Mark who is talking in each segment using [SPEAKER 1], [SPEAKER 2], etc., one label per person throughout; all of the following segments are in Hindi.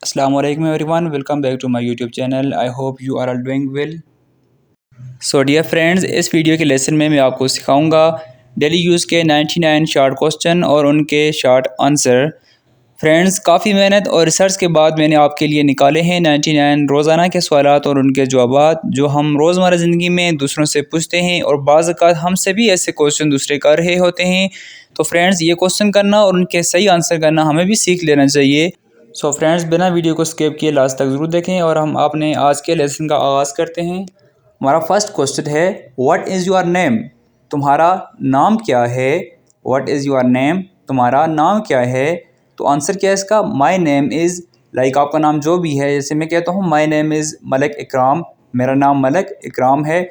[SPEAKER 1] Assalamu alaikum everyone, welcome back to my YouTube channel. I hope you are all doing well. So dear friends, इस वीडियो के लेसन में मैं आपको सिखाऊंगा डेली यूज़ के 99 शॉर्ट क्वेश्चन और उनके शॉर्ट आंसर। फ्रेंड्स, काफ़ी मेहनत और रिसर्च के बाद मैंने आपके लिए निकाले हैं 99 रोज़ाना के सवालात और उनके जवाब जो हम रोज़मर्रा ज़िंदगी में दूसरों से पूछते हैं और बाज़ औक़ात हमसे भी ऐसे क्वेश्चन दूसरे कर रहे होते हैं। तो फ्रेंड्स, ये क्वेश्चन करना और उनके सही आंसर करना हमें भी सीख लेना चाहिए। सो फ्रेंड्स, बिना वीडियो को स्किप किए लास्ट तक ज़रूर देखें और हम आपने आज के लेसन का आगाज़ करते हैं। हमारा फर्स्ट क्वेश्चन है, व्हाट इज़ योर नेम? तुम्हारा नाम क्या है? What is your name? तुम्हारा नाम क्या है? तो आंसर क्या है इसका? माई नेम इज़, लाइक आपका नाम जो भी है, जैसे मैं कहता हूँ माई नेम इज़ मलिक इकराम, मेरा नाम मलिक इकराम है।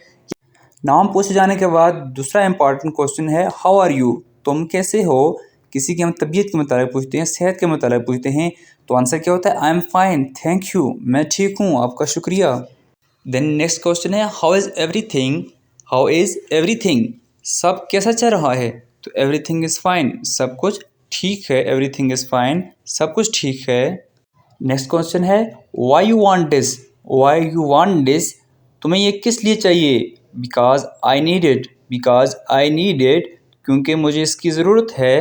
[SPEAKER 1] नाम पूछे जाने के बाद दूसरा इंपॉर्टेंट क्वेश्चन है, हाउ आर यू? तुम कैसे हो? किसी की हम तबीयत के मुताबिक पूछते हैं, सेहत के मुताबिक पूछते हैं, तो आंसर क्या होता है? I am fine, thank you, मैं ठीक हूँ, आपका शुक्रिया। देन नेक्स्ट क्वेश्चन है, how is everything? How is everything? सब कैसा चल रहा है? तो एवरीथिंग इज़ फाइन, सब कुछ ठीक है। एवरीथिंग इज़ फाइन, सब कुछ ठीक है। नेक्स्ट क्वेश्चन है, why you want this? Why you want this? तुम्हें ये किस लिए चाहिए? Because I need it, because I need it, क्योंकि मुझे इसकी ज़रूरत है।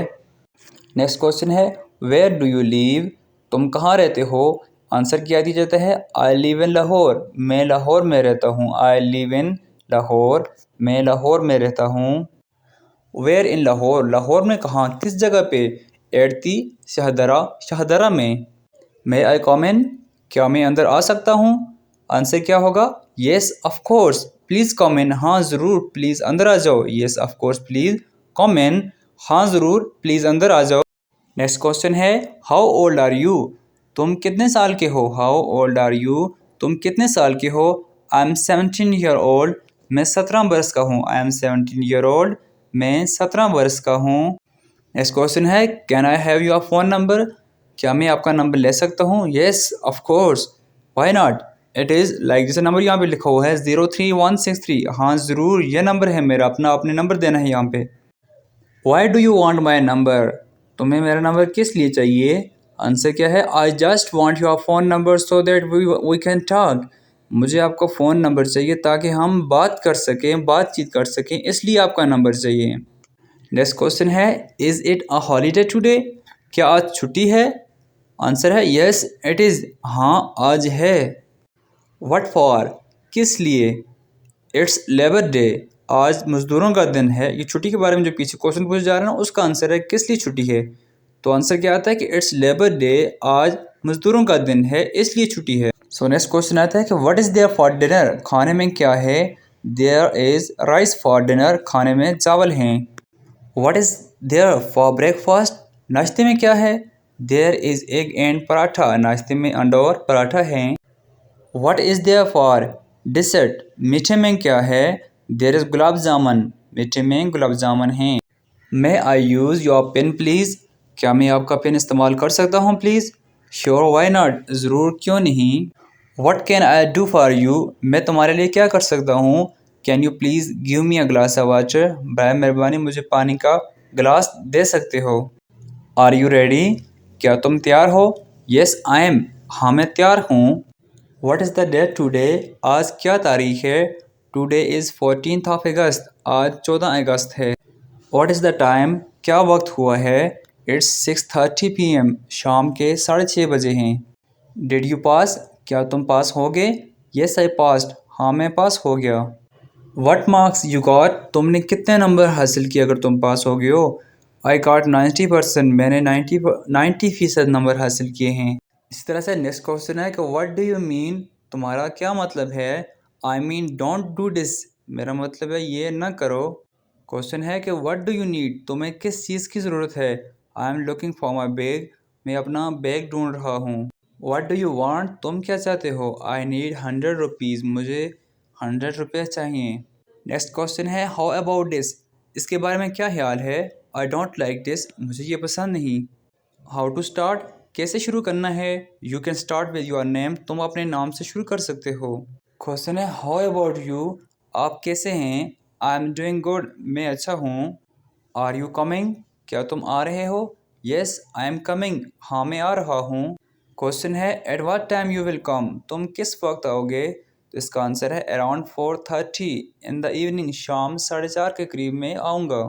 [SPEAKER 1] नेक्स्ट क्वेश्चन है, वेयर डू यू लिव? तुम कहाँ रहते हो? आंसर क्या दिया जाता है? आई लिव इन लाहौर, मैं लाहौर में रहता हूँ। आई लिव इन लाहौर, मैं लाहौर में रहता हूँ। वेयर इन लाहौर? लाहौर में कहाँ, किस जगह पे? एट दी शाहदरा, शाहदरा में। मे आई कम इन? क्या मैं अंदर आ सकता हूँ? आंसर क्या होगा? Yes of course, please come in, हाँ ज़रूर, प्लीज़ अंदर आ जाओ। Yes of course, please come in, हाँ ज़रूर, प्लीज़ अंदर आ जाओ। नेक्स्ट क्वेश्चन है, हाउ ओल्ड आर यू? तुम कितने साल के हो? How old are you? तुम कितने साल के हो? आई एम 17 ईयर ओल्ड, मैं 17 बरस का हूँ। आई एम 17 ईयर ओल्ड, मैं 17 बरस का हूँ। नेक्स्ट क्वेश्चन है, can I have your phone number? क्या मैं आपका नंबर ले सकता हूँ? Yes of course, why not? It is like, जैसे नंबर यहाँ पे लिखा हुआ है 03163, हाँ ज़रूर, ये नंबर है मेरा, अपना आपने नंबर देना है यहाँ पे। Why do you want my number? तुम्हें मेरा नंबर किस लिए चाहिए? आंसर क्या है? I just want your phone number so that we can talk. मुझे आपका फ़ोन नंबर चाहिए ताकि हम बात कर सकें, बातचीत कर सकें, इसलिए आपका नंबर चाहिए। नेक्स्ट क्वेश्चन है, is it a holiday today? क्या आज छुट्टी है? आंसर है यस इट इज़, हाँ आज है। What for? किस लिए? इट्स लेबर डे, आज मज़दूरों का दिन है। ये छुट्टी के बारे में जो पीछे क्वेश्चन पूछा जा रहा है ना, उसका आंसर है किस लिए छुट्टी है। तो आंसर क्या आता है कि इट्स लेबर डे, आज मज़दूरों का दिन है, इसलिए छुट्टी है। सो नेक्स्ट क्वेश्चन आता है कि what is there for dinner? खाने में क्या है? There is rice for dinner, खाने में चावल हैं। What is there for breakfast? नाश्ते में क्या है? There is egg and paratha, नाश्ते में अंडा और पराठा हैं। What is there for dessert? मीठे में क्या है? देयर इज़ गुलाब जामुन, मीठे में गुलाब जामुन हैं। मे आई यूज़ योर पेन प्लीज़? क्या मैं आपका पेन इस्तेमाल कर सकता हूँ प्लीज़? श्योर, वाई नॉट, ज़रूर, क्यों नहीं। What can I do for you? मैं तुम्हारे लिए क्या कर सकता हूँ? Can you please give me a glass of water? बराए मेहरबानी मुझे पानी का गिलास दे सकते हो। Are you ready? क्या तुम तैयार हो? येस आई एम, हाँ मैं तैयार हूँ। What is the date today? आज क्या तारीख है? टुडे इज़ 14th ऑफ अगस्त, आज 14 अगस्त है। What is the time? क्या वक्त हुआ है? इट्स 6:30 PM, शाम के 6:30 बजे हैं। Did you pass? क्या तुम पास हो गए? येस आई पास्ड, हाँ मैं पास हो गया। What marks you got? तुमने कितने नंबर हासिल किए अगर तुम पास हो गए हो? आई गॉट 90%, मैंने 90% नंबर हासिल किए हैं। इसी तरह से नेक्स्ट क्वेश्चन है कि व्हाट डू यू मीन? तुम्हारा क्या मतलब है? I mean don't do this, मेरा मतलब है ये ना करो। क्वेश्चन है कि व्हाट डू यू नीड? तुम्हें किस चीज़ की ज़रूरत है? I am looking for my bag, मैं अपना बैग ढूंढ रहा हूँ। What do you want? तुम क्या चाहते हो? आई नीड 100 रुपीज़, मुझे 100 रुपये चाहिए। नेक्स्ट क्वेश्चन है, हाउ अबाउट दिस? इसके बारे में क्या ख्याल है? आई डोंट लाइक दिस, मुझे ये पसंद नहीं। How to start? कैसे शुरू करना है? You can start with your name, तुम अपने नाम से शुरू कर सकते हो। क्वेश्चन है, हाउ अबाउट यू? आप कैसे हैं? आई एम डूइंग गुड, मैं अच्छा हूँ। Are you coming? क्या तुम आ रहे हो? येस आई एम कमिंग, हाँ मैं आ रहा हूँ। क्वेश्चन है at what time you will come, तुम किस वक्त आओगे? तो इसका आंसर है अराउंड 4:30 इन द इवनिंग, शाम 4:30 के करीब में आऊँगा।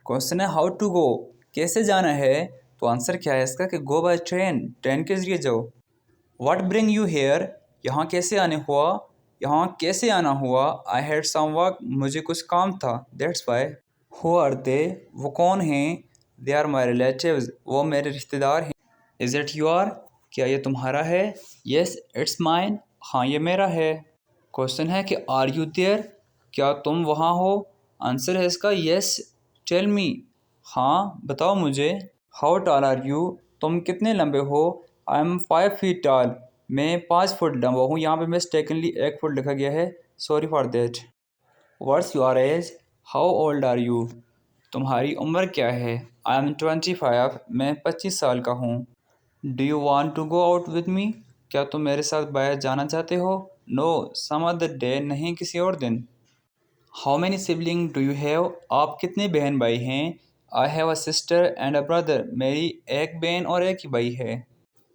[SPEAKER 1] क्वेश्चन है हाउ टू गो, कैसे जाना है? तो आंसर क्या है इसका कि गो बाय ट्रेन, ट्रेन के ज़रिए जाओ। व्हाट ब्रिंग यू हेयर, यहाँ कैसे आने हुआ, यहाँ कैसे आना हुआ? आई हैड सम वर्क, मुझे कुछ काम था, that's why. Who are they, वो कौन हैं? दे आर माई रिलेटिव्स, वो मेरे रिश्तेदार हैं। इज़ इट योर, क्या ये तुम्हारा है? येस इट्स माइन, हाँ ये मेरा है। क्वेश्चन है कि आर यू देयर, क्या तुम वहाँ हो? आंसर है इसका येस टेल मी, हाँ बताओ मुझे। हाउ टॉल आर यू, तुम कितने लंबे हो? आई एम 5 फीट टॉल, मैं 5 फुट लंबा हूँ। यहाँ पे मिस्टेकनली 1 फुट लिखा गया है, sorry for that. What's your age, how old are you, तुम्हारी उम्र क्या है? आई एम 25, मैं 25 साल का हूँ। Do you want to go out with me, क्या तुम मेरे साथ बाहर जाना चाहते हो? नो सम अदर डे, नहीं किसी और दिन। How many sibling do you have, आप कितने बहन भाई हैं? I have a sister and a brother, मेरी एक बहन और एक ही भाई है।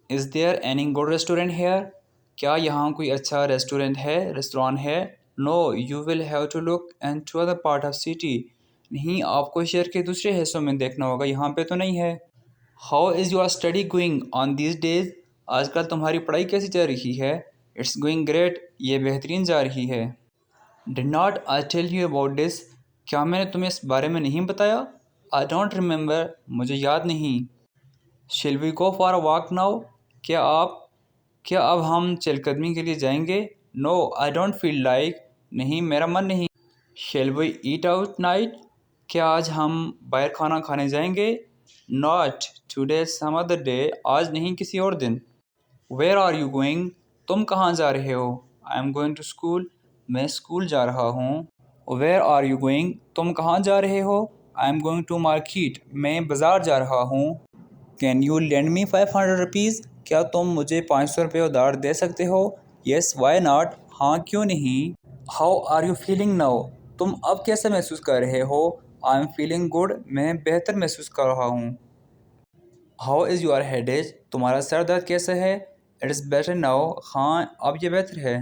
[SPEAKER 1] Is there any good restaurant here, क्या यहाँ कोई अच्छा रेस्टोरेंट है? No you will have to look and to other part of city, नहीं आपको शहर के दूसरे हिस्सों में देखना होगा, यहाँ पे तो नहीं है। How is your study going on these days, आजकल तुम्हारी पढ़ाई कैसी चल रही है? इट्स गोइंग ग्रेट, ये बेहतरीन जा रही है। Did not I tell you about this, क्या मैंने तुम्हें इस बारे में नहीं बताया? आई डोंट रिमेंबर, मुझे याद नहीं। Shall we go for a walk now, क्या अब हम चलकदमी के लिए जाएंगे? No I don't feel like, नहीं मेरा मन नहीं। Shall we eat out night, क्या आज हम बाहर खाना खाने जाएंगे? Not today some other day, आज नहीं किसी और दिन। वेयर आर यू गोइंग, तुम कहाँ जा रहे हो? I am going to school, मैं स्कूल जा रहा हूँ। वेयर आर यू गोइंग, तुम कहाँ जा रहे हो? I am going to market, मैं बाज़ार जा रहा हूँ। Can you lend me 500 rupees, क्या तुम मुझे 500 रुपये उधार दे सकते हो? येस वाई नॉट, हाँ क्यों नहीं। How are you feeling now, तुम अब कैसे महसूस कर रहे हो? आई एम फीलिंग गुड, मैं बेहतर महसूस कर रहा हूँ। हाउ इज़ योर हेडेज, तुम्हारा सर दर्द कैसा है? इट इज़ बेटर नाउ, हाँ अब ये बेहतर है।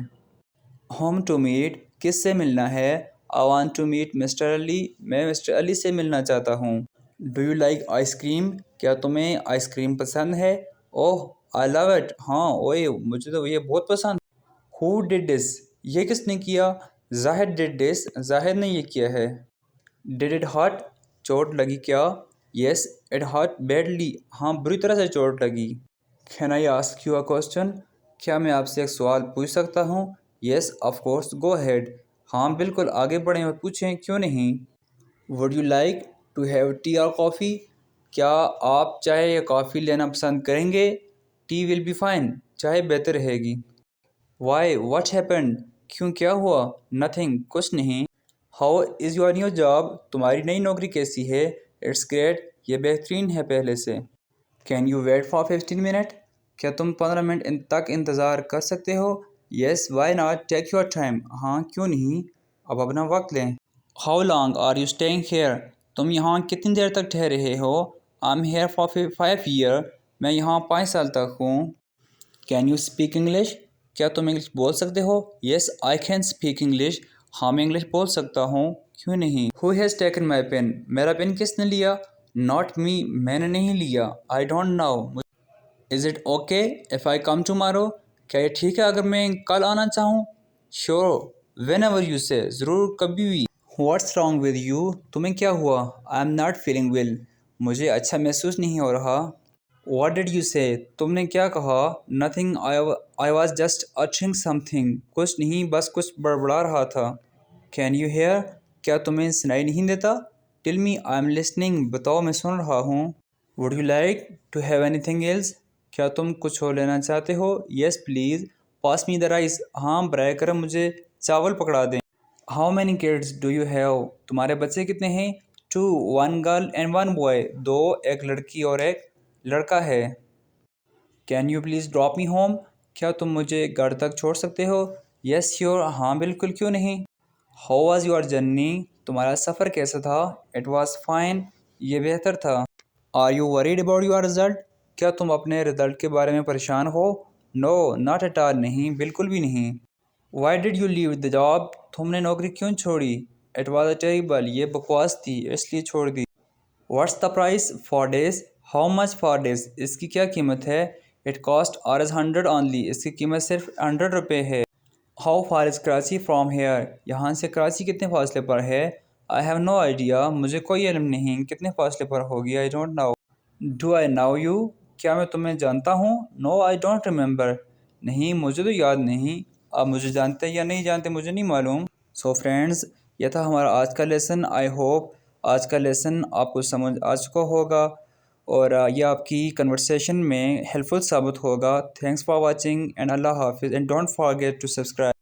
[SPEAKER 1] होम टू मीट, किससे मिलना है? I want to meet mister Ali, मैं मिस्टर अली से मिलना चाहता हूँ। डू यू लाइक आइसक्रीम, क्या तुम्हें आइसक्रीम पसंद है? ओह आई लव इट, हाँ ओए मुझे तो ये बहुत पसंद। हु डिड दिस, ये किसने किया? जाहिद डिड दिस, जाहिद ने ये किया है। डिड इट हर्ट, चोट लगी क्या? येस इट हर्ट बैडली, हाँ बुरी तरह से चोट लगी। Can I ask you a question, क्या मैं आपसे एक सवाल पूछ सकता हूँ? Yes of course go ahead, हाँ बिल्कुल आगे बढ़ें और पूछें, क्यों नहीं। Would you like to have tea और कॉफ़ी, क्या आप चाय या कॉफ़ी लेना पसंद करेंगे? टी विल बी फाइन, चाय बेहतर रहेगी। वाई व्हाट हैपेंड, क्यों क्या हुआ? नथिंग, कुछ नहीं। How is your new job, तुम्हारी नई नौकरी कैसी है? इट्स ग्रेट, ये बेहतरीन है पहले से। Can you wait for 15 minute, क्या तुम 15 मिनट तक इंतज़ार कर सकते हो? Yes why not, take your time, हाँ क्यों नहीं, अब अपना वक्त लें। How long are you staying here, तुम यहाँ कितनी देर तक ठहरे हो? I am here for 5 year, मैं यहाँ 5 साल तक हूँ। कैन यू स्पीक इंग्लिश, क्या तुम इंग्लिश बोल सकते हो? Yes I can speak English, हाँ मैं इंग्लिश बोल सकता हूँ, क्यों नहीं। Who has taken my pen, मेरा पेन किसने लिया? नॉट मी, मैंने नहीं लिया। I don't know, is it okay if I come tomorrow, क्या ये ठीक है अगर मैं कल आना चाहूँ? श्योर वेन एवर यू से, ज़रूर कभी भी। व्हाट्स रॉन्ग विद यू, तुम्हें क्या हुआ? I am not feeling well, मुझे अच्छा महसूस नहीं हो रहा। व्हाट डिड यू से, तुमने क्या कहा? Nothing, I was just uttering something, कुछ नहीं बस कुछ बड़बड़ा रहा था। कैन यू हेयर, क्या तुम्हें सुनाई नहीं देता? Tell me I am listening, बताओ मैं सुन रहा हूँ। Would you like to have anything else, क्या तुम कुछ और लेना चाहते हो? Yes please pass me the rice, हाँ बराए करम मुझे चावल पकड़ा दें। How many kids do you have, तुम्हारे बच्चे कितने हैं? 2, 1 गर्ल एंड 1 बॉय, 2, एक लड़की और एक लड़का है। Can you please drop me home, क्या तुम मुझे घर तक छोड़ सकते हो? येस श्योर, हाँ बिल्कुल क्यों नहीं। हाउ वाज योर जर्नी, तुम्हारा सफ़र कैसा था? इट वाज फाइन, ये बेहतर था। Are you worried about your result, क्या तुम अपने रिज़ल्ट के बारे में परेशान हो? नो नॉट एट ऑल, नहीं बिल्कुल भी नहीं। Why did you leave the job? तुमने नौकरी क्यों छोड़ी? इट वॉज अ टेरिबल, ये बकवास थी इसलिए छोड़ दी। What's the price for days? How much for days? इसकी क्या कीमत है? इट कॉस्ट आर 100 ओनली, इसकी कीमत सिर्फ 100 रुपये है। How far is Karachi from here? यहाँ से कराची कितने फासले पर है? आई हैव नो आइडिया, मुझे कोई इल्म नहीं कितने फासले पर होगी। आई don't no. Do I now you? क्या मैं तुम्हें जानता हूँ? नो आई डोंट रिमेंबर, नहीं मुझे तो याद नहीं। आप मुझे जानते या नहीं जानते मुझे नहीं मालूम। सो फ्रेंड्स, यह था हमारा आज का लेसन। आई होप आज का लेसन आपको समझ आ चुका होगा और यह आपकी कन्वर्सेशन में हेल्पफुल साबित होगा। Thanks for watching and Allah हाफिज़ and don't forget to subscribe.